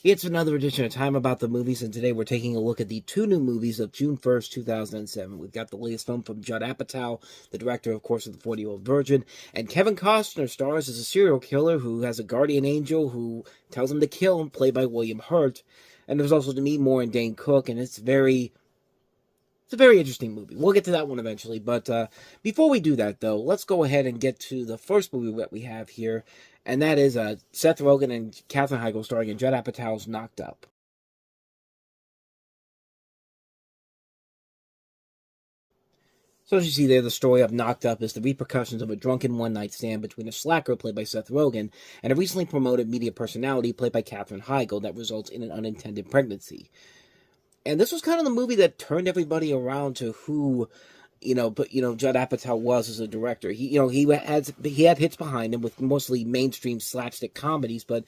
It's another edition of Time About the Movies, and today we're taking a look at the two new movies of June 1st, 2007. We've got the latest film from Judd Apatow, the director, of course, of The 40-Year-Old Virgin, and Kevin Costner stars as a serial killer who has a guardian angel who tells him to kill him, played by William Hurt. And there's also Demi Moore and Dane Cook, and it's a very interesting movie. We'll get to that one eventually, but before we do that, though, let's go ahead and get to the first movie that we have here, and that is Seth Rogen and Katherine Heigl starring in Judd Apatow's Knocked Up. So as you see there, the story of Knocked Up is the repercussions of a drunken one-night stand between a slacker, played by Seth Rogen, and a recently promoted media personality, played by Katherine Heigl, that results in an unintended pregnancy. And this was kind of the movie that turned everybody around to who, Judd Apatow was as a director. He had hits behind him with mostly mainstream slapstick comedies, but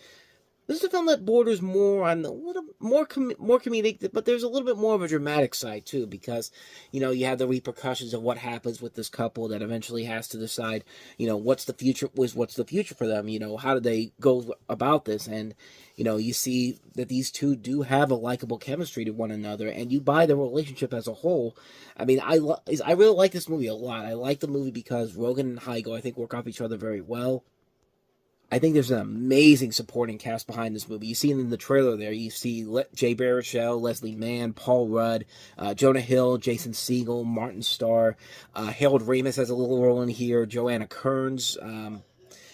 this is a film that borders more on a little more comedic, but there's a little bit more of a dramatic side too, because you have the repercussions of what happens with this couple that eventually has to decide, what's the future for them. How do they go about this, and you see that these two do have a likable chemistry to one another, and you buy the relationship as a whole. I mean, I really like this movie a lot. I like the movie because Rogen and Heigl, I think, work off each other very well. I think there's an amazing supporting cast behind this movie. You see in the trailer there, you see Jay Baruchel, Leslie Mann, Paul Rudd, Jonah Hill, Jason Segel, Martin Starr, Harold Ramis has a little role in here, Joanna Kearns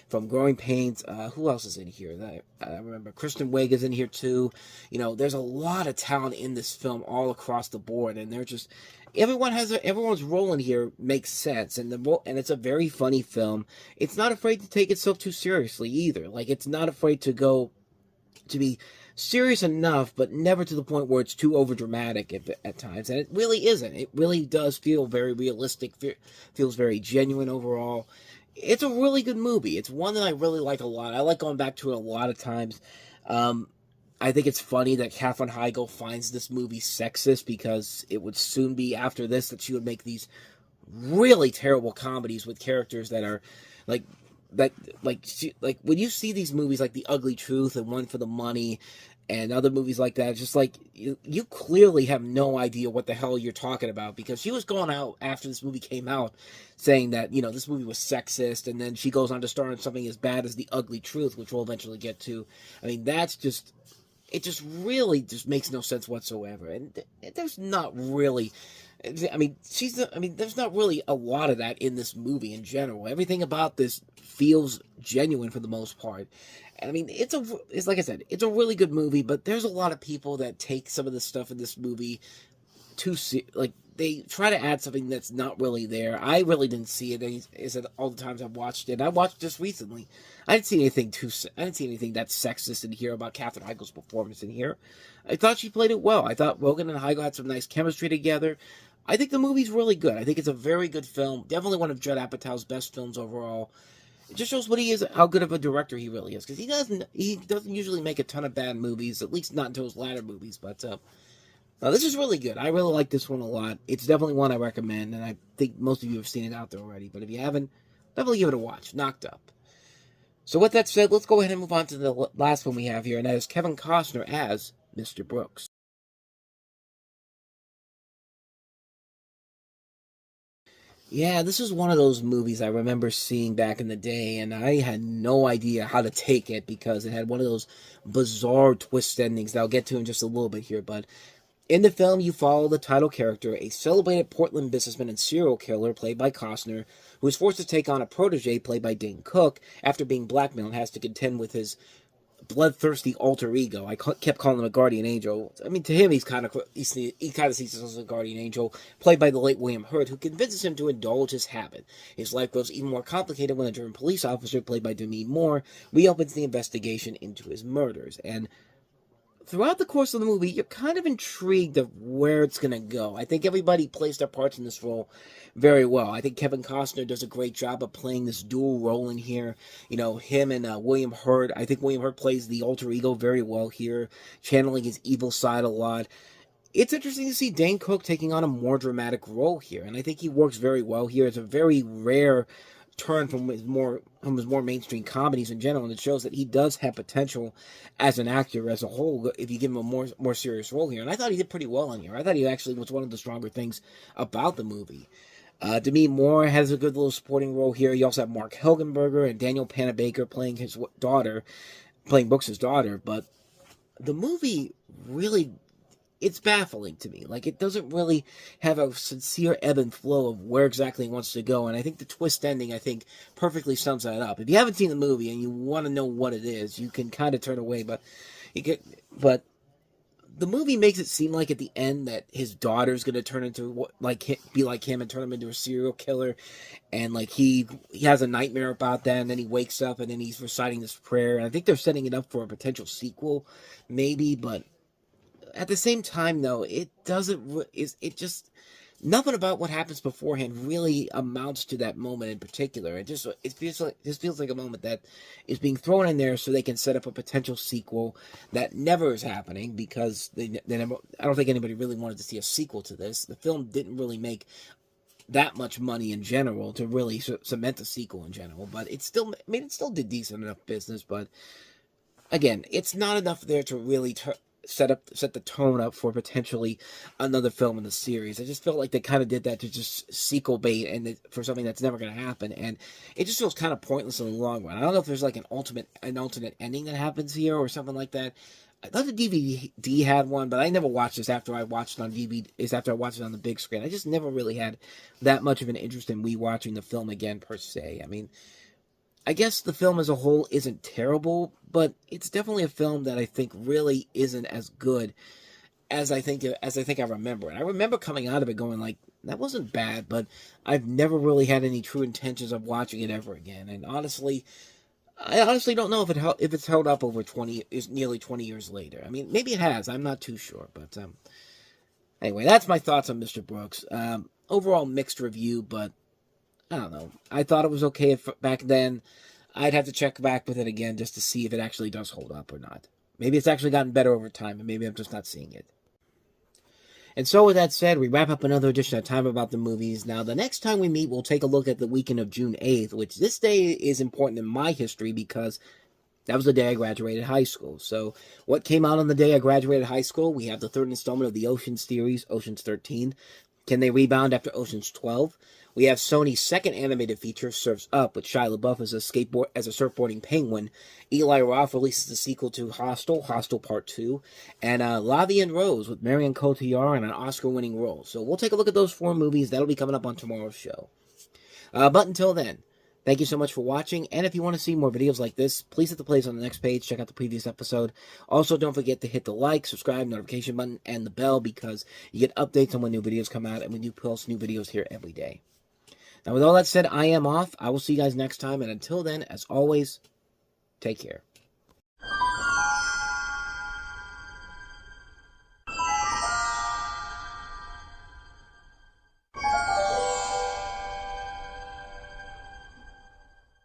from Growing Pains. Who else is in here? I remember Kristen Wiig is in here too. There's a lot of talent in this film all across the board, and they're just everyone's role in here makes sense, and it's a very funny film. It's not afraid to take itself too seriously either. Like, it's not afraid to be serious enough, but never to the point where it's too overdramatic at times. And it really isn't. It really does feel very realistic. Feels very genuine overall. It's a really good movie. It's one that I really like a lot. I like going back to it a lot of times. I think it's funny that Katherine Heigl finds this movie sexist, because it would soon be after this that she would make these really terrible comedies with characters that are like when you see these movies like The Ugly Truth and One for the Money and other movies like that, it's just like you clearly have no idea what the hell you're talking about, because she was going out after this movie came out saying that this movie was sexist, and then she goes on to star in something as bad as The Ugly Truth, which we'll eventually get to. I mean, it just really just makes no sense whatsoever, and there's not really. There's not really a lot of that in this movie in general. Everything about this feels genuine for the most part. I mean, it's like I said, it's a really good movie, but there's a lot of people that take some of the stuff in this movie they try to add something that's not really there. I really didn't see it. Is it all the times I've watched it? I watched just recently. I didn't see anything that's sexist in here about Katherine Heigl's performance in here. I thought she played it well. I thought Rogen and Heigl had some nice chemistry together. I think the movie's really good. I think it's a very good film. Definitely one of Judd Apatow's best films overall. It just shows what he is, how good of a director he really is, because he doesn't usually make a ton of bad movies, at least not until his latter movies. But this is really good. I really like this one a lot. It's definitely one I recommend, and I think most of you have seen it out there already. But if you haven't, definitely give it a watch. Knocked Up. So with that said, let's go ahead and move on to the last one we have here, and that is Kevin Costner as Mr. Brooks. Yeah, this is one of those movies I remember seeing back in the day, and I had no idea how to take it, because it had one of those bizarre twist endings that I'll get to in just a little bit here. But in the film, you follow the title character, a celebrated Portland businessman and serial killer played by Costner, who is forced to take on a protege played by Dane Cook after being blackmailed and has to contend with his bloodthirsty alter ego. I kept calling him a guardian angel. I mean, to him, he kind of sees himself as a guardian angel, played by the late William Hurt, who convinces him to indulge his habit. His life grows even more complicated when a German police officer, played by Demi Moore, reopens the investigation into his murders. And throughout the course of the movie, you're kind of intrigued of where it's going to go. I think everybody plays their parts in this role very well. I think Kevin Costner does a great job of playing this dual role in here. Him and William Hurt. I think William Hurt plays the alter ego very well here, channeling his evil side a lot. It's interesting to see Dane Cook taking on a more dramatic role here, and I think he works very well here. It's a very rare turn from his more mainstream comedies in general, and it shows that he does have potential as an actor as a whole if you give him a more serious role here. And I thought he did pretty well on here. I thought he actually was one of the stronger things about the movie. Demi Moore has a good little supporting role here. You also have Mark Helgenberger and Daniel Panabaker playing his daughter, playing Brooks' daughter. But the movie really, it's baffling to me. Like, it doesn't really have a sincere ebb and flow of where exactly it wants to go. And I think the twist ending, I think, perfectly sums that up. If you haven't seen the movie and you want to know what it is, you can kind of turn away. But the movie makes it seem like at the end that his daughter's going to turn into be like him and turn him into a serial killer, and like he has a nightmare about that, and then he wakes up and then he's reciting this prayer. And I think they're setting it up for a potential sequel, maybe, but at the same time, though, it just nothing about what happens beforehand really amounts to that moment in particular. It feels like a moment that is being thrown in there so they can set up a potential sequel that never is happening, because I don't think anybody really wanted to see a sequel to this. The film didn't really make that much money in general to really cement the sequel in general, but it still did decent enough business. But again, it's not enough there to really set the tone up for potentially another film in the series. I just felt like they kind of did that to just sequel bait and for something that's never going to happen, and it just feels kind of pointless in the long run. I don't know if there's like an alternate ending that happens here or something like that. I thought the DVD had one, but I never watched this after I watched it on DVD. After I watched it on the big screen. I just never really had that much of an interest in rewatching the film again per se. I mean, I guess the film as a whole isn't terrible, but it's definitely a film that I think really isn't as good as I think I remember. And I remember coming out of it going like, that wasn't bad, but I've never really had any true intentions of watching it ever again. And honestly, I honestly don't know if it's held up over nearly 20 years later. I mean, maybe it has. I'm not too sure, but anyway, that's my thoughts on Mr. Brooks. Overall mixed review, but I don't know. I thought it was okay back then. I'd have to check back with it again just to see if it actually does hold up or not. Maybe it's actually gotten better over time, and maybe I'm just not seeing it. And so with that said, we wrap up another edition of Time About the Movies. Now, the next time we meet, we'll take a look at the weekend of June 8th, which this day is important in my history because that was the day I graduated high school. So what came out on the day I graduated high school? We have the third installment of the Oceans series, Oceans 13. Can they rebound after Oceans 12? We have Sony's second animated feature, Surf's Up, with Shia LaBeouf as a surfboarding penguin. Eli Roth releases the sequel to Hostel Part 2. And La Vie en Rose with Marion Cotillard in an Oscar-winning role. So we'll take a look at those 4 movies. That'll be coming up on tomorrow's show. But until then, thank you so much for watching, and if you want to see more videos like this, please hit the plays on the next page, check out the previous episode. Also, don't forget to hit the like, subscribe, notification button, and the bell, because you get updates on when new videos come out, and we do post new videos here every day. Now, with all that said, I am off. I will see you guys next time, and until then, as always, take care.